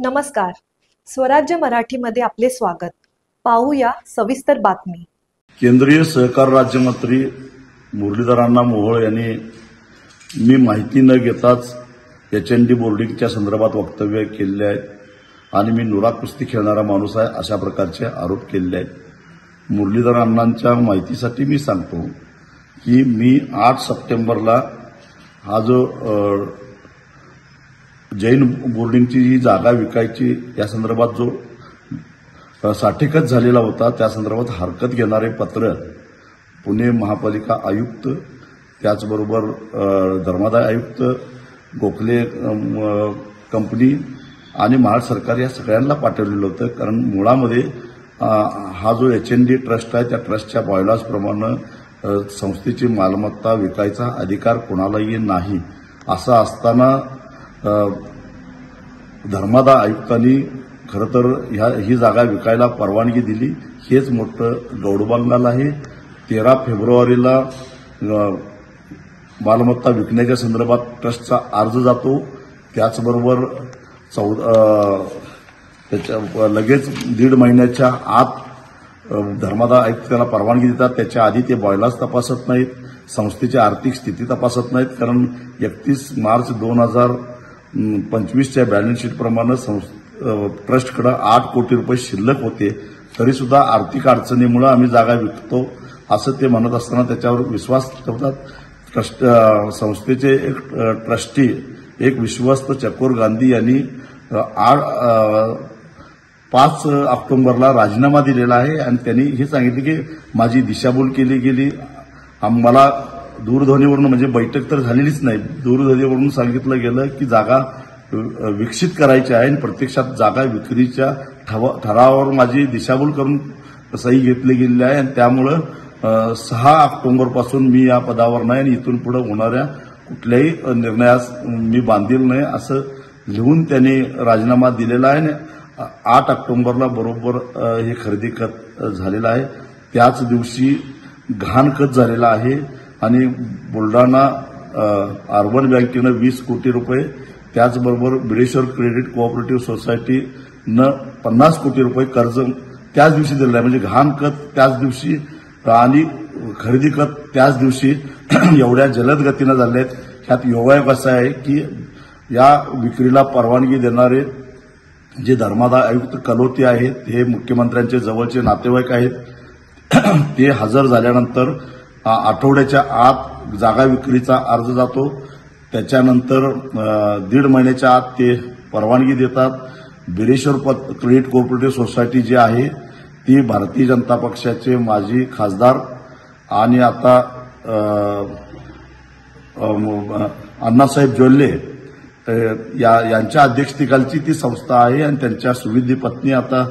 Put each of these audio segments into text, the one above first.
नमस्कार. स्वराज्य मराठीमध्ये आपले स्वागत. पाहूया सविस्तर बातमी. केंद्रीय सहकार राज्यमंत्री मुरलीधर अण्णा मोहोळ यांनी मी माहिती न घेताच HND बोर्डिंगच्या संदर्भात वक्तव्य केलेले आहेत आणि मी नुरा कुस्ती खेळणारा माणूस आहे अशा प्रकारचे आरोप केलेले आहेत. मुरलीधर अण्णांच्या माहितीसाठी मी सांगतो की मी 8 सप्टेंबरला हा जो जैन बोर्डिंगची जी जागा विकायची या संदर्भात जो साठेखत झालेला होता त्या संदर्भात हरकत घेणारे पत्र पुणे महापालिका आयुक्त, त्याचबरोबर धर्मादाय आयुक्त, गोखले कंपनी आणि महाराष्ट्र सरकार या सगळ्यांना पाठवलेलं होतं. कारण मुळामध्ये हा जो HND ट्रस्ट आहे त्या ट्रस्टच्या बॉयलॉज प्रमाणे संस्थेची मालमत्ता विकायचा अधिकार कोणालाही नाही. असं असताना धर्मादाय आयुक्तांनी खरं तर ही जागा विकायला परवानगी दिली. हेच मोठं गौडबंगाल आहे. 13 फेब्रुवारीला मालमत्ता विकण्याच्या संदर्भात ट्रस्टचा अर्ज जातो. त्याचबरोबर त्याच्या लगेच 1.5 महिन्याच्या आत धर्मादाय आयुक्त त्याला परवानगी देतात. त्याच्या आधी ते बॉयलॉज तपासत नाहीत, संस्थेची आर्थिक स्थिती तपासत नाहीत. कारण 31 मार्च 2025च्या बॅलन्स शीटप्रमाणे ट्रस्टकडे 8 कोटी रुपये शिल्लक होते. तरीसुद्धा आर्थिक अडचणीमुळे आम्ही जागा विकतो असं ते म्हणत असताना त्याच्यावर विश्वास ठेवतात. संस्थेचे एक ट्रस्टी, एक विश्वस्त चकोर गांधी यांनी 5 ऑक्टोबरला राजीनामा दिलेला आहे आणि त्यांनी हे सांगितले की माझी दिशाभूल केली गेली. मला दूरध्वनीवरून, म्हणजे बैठक तर झालेलीच नाही, दूरध्वनीवरून सांगितलं गेलं की जागा विकसित करायची आहे आणि प्रत्यक्षात जागा विक्रीच्या ठरावावर माझी दिशाभूल करून सही घेतली गेलेली आहे आणि त्यामुळं 6 ऑक्टोबरपासून मी या पदावर नाही आणि इथून पुढे होणाऱ्या कुठल्याही निर्णयास मी बांधील नाही असं लिहून त्यांनी राजीनामा दिलेला आहे. 8 ऑक्टोबरला बरोबर हे खरेदी खत झालेलं आहे. त्याच दिवशी गहाण खत झालेलं आहे आणि बुलढाणा अर्बन बँकेनं 20 कोटी रुपये, त्याचबरोबर बिडेश्वर क्रेडिट कोऑपरेटिव्ह सोसायटीनं 50 कोटी रुपये कर्ज त्याच दिवशी दिलेलं आहे. म्हणजे गहाण खत त्याच दिवशी आणि खरेदी खत त्याच दिवशी एवढ्या जलद गतीनं झाले आहेत. ह्यात योगायोग असा आहे की या विक्रीला परवानगी देणारे जे धर्मादाय आयुक्त कलोते आहेत, हे मुख्यमंत्र्यांचे जवळचे नातेवाईक आहेत. ते हजर झाल्यानंतर आठवड्याच्या आत जागा विक्रीचा अर्ज जातो. त्याच्यानंतर 1.5 महिन्याच्या आत ते परवानगी देतात. बिरेश्वर क्रेडिट कोऑपरेटिव्ह सोसायटी जी आहे ती भारतीय जनता पक्षाचे माजी खासदार आणि आता अण्णासाहेब जोल्ले यांच्या अध्यक्षतेखालची ती संस्था आहे आणि त्यांच्या सुविधी पत्नी आता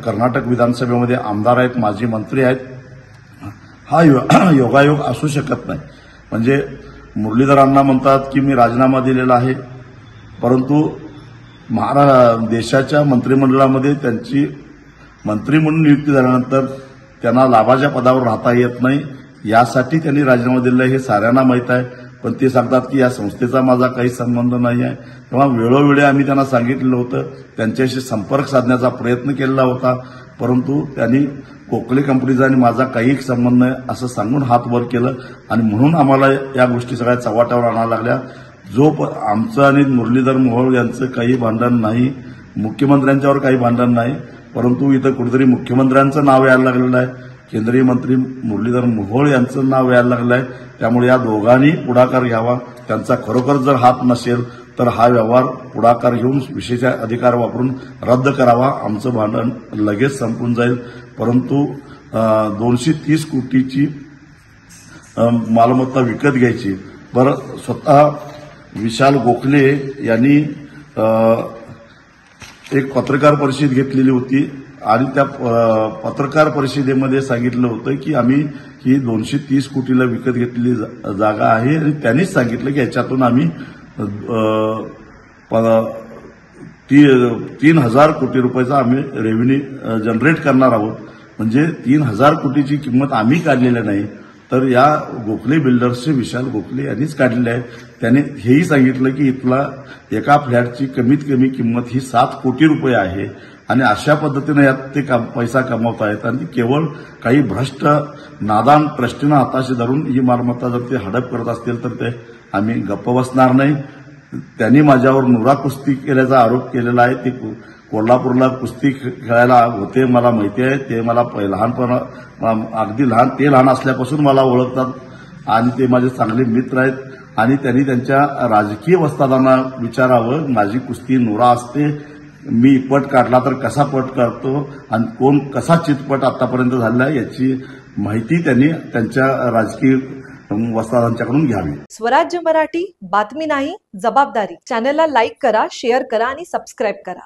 कर्नाटक विधानसभेमध्ये आमदार आहेत, माजी मंत्री आहेत. हा योगायोग असू शकत नाही. म्हणजे मुरलीधर अण्णा म्हणतात की मी राजीनामा दिलेला आहे, परंतु देशाच्या मंत्रिमंडळामध्ये त्यांची मंत्री म्हणून नियुक्ती झाल्यानंतर त्यांना लाभाच्या पदावर राहता येत नाही. यासाठी त्यांनी राजीनामा दिलेला आहे हे साऱ्यांना माहीत आहे. पण ते सांगतात की या संस्थेचा माझा काही संबंध नाही आहे. तेव्हा वेळोवेळी आम्ही त्यांना सांगितलेलं होतं, त्यांच्याशी संपर्क साधण्याचा प्रयत्न केलेला होता, परंतु त्यांनी गोखले कंपनीचा आणि माझा काही संबंध नाही असं सांगून हात वर केलं आणि म्हणून आम्हाला या गोष्टी सगळ्या चव्हाट्यावर आणायला लागल्या. आमचं आणि मुरलीधर मोहोळ यांचं काही भांडण नाही, मुख्यमंत्र्यांच्यावर काही भांडण नाही, परंतु इथं कुठेतरी मुख्यमंत्र्यांचं नाव यायला लागलेलं आहे, केंद्रीय मंत्री मुरलीधर मोहोळ यांचं नाव यायला लागलं आहे. त्यामुळे या दोघांनी पुढाकार घ्यावा. त्यांचा खरोखर जर हात नसेल तर हा व्यवहार पुढाकार घेऊन विशेष अधिकार वापरून रद्द करावा. आमचं भांडण लगेच संपून जाईल. परंतु 230 कोटीची मालमत्ता विकत घ्यायची. बरं, स्वतः विशाल गोखले यांनी एक पत्रकार परिषद घेतलेली होती आणि त्या पत्रकार परिषदेमध्ये सांगितलं होतं की आम्ही ही 230 कोटीला विकत घेतलेली जागा आहे आणि त्यांनीच सांगितलं की याच्यातून आम्ही 3,000 कोटी रुपयाचा आम्ही रेव्हेन्यू जनरेट करणार आहोत. म्हणजे 3,000 कोटीची किंमत आम्ही काढलेली नाही, तर या गोखले बिल्डर्सचे विशाल गोखले यांनीच काढलेले आहे. त्याने हेही सांगितलं की इथला एका फ्लॅटची कमीत कमी किंमत ही 7 कोटी रुपये आहे आणि अशा पद्धतीने यात ते पैसा कमवत आहेत आणि केवळ काही भ्रष्ट नादान ट्रस्टीनं हाताशी धरून ही मालमत्ता जर ते हडप करत असतील तर ते आम्ही गप्प बसणार नाही. त्यांनी माझ्यावर नुरा कुस्ती केल्याचा आरोप केलेला आहे. ते कोल्हापूरला कुस्ती खेळायला होते, मला माहिती आहे. ते मला अगदी लहान असल्यापासून मला ओळखतात आणि ते माझे चांगले मित्र आहेत. आणि त्यांनी त्यांच्या राजकीय वस्तादांना विचारावं, माझी कुस्ती नुरा असते, मी पट काढला तर कसा पट करतो आणि कोण कसा चितपट आतापर्यंत झालेला आहे याची माहिती त्यांनी त्यांच्या राजकीय वस्तादांच्याकडून घ्यावी. स्वराज्य मराठी, बातमी नाही जबाबदारी. चॅनलला लाईक करा, शेअर करा आणि सबस्क्राईब करा.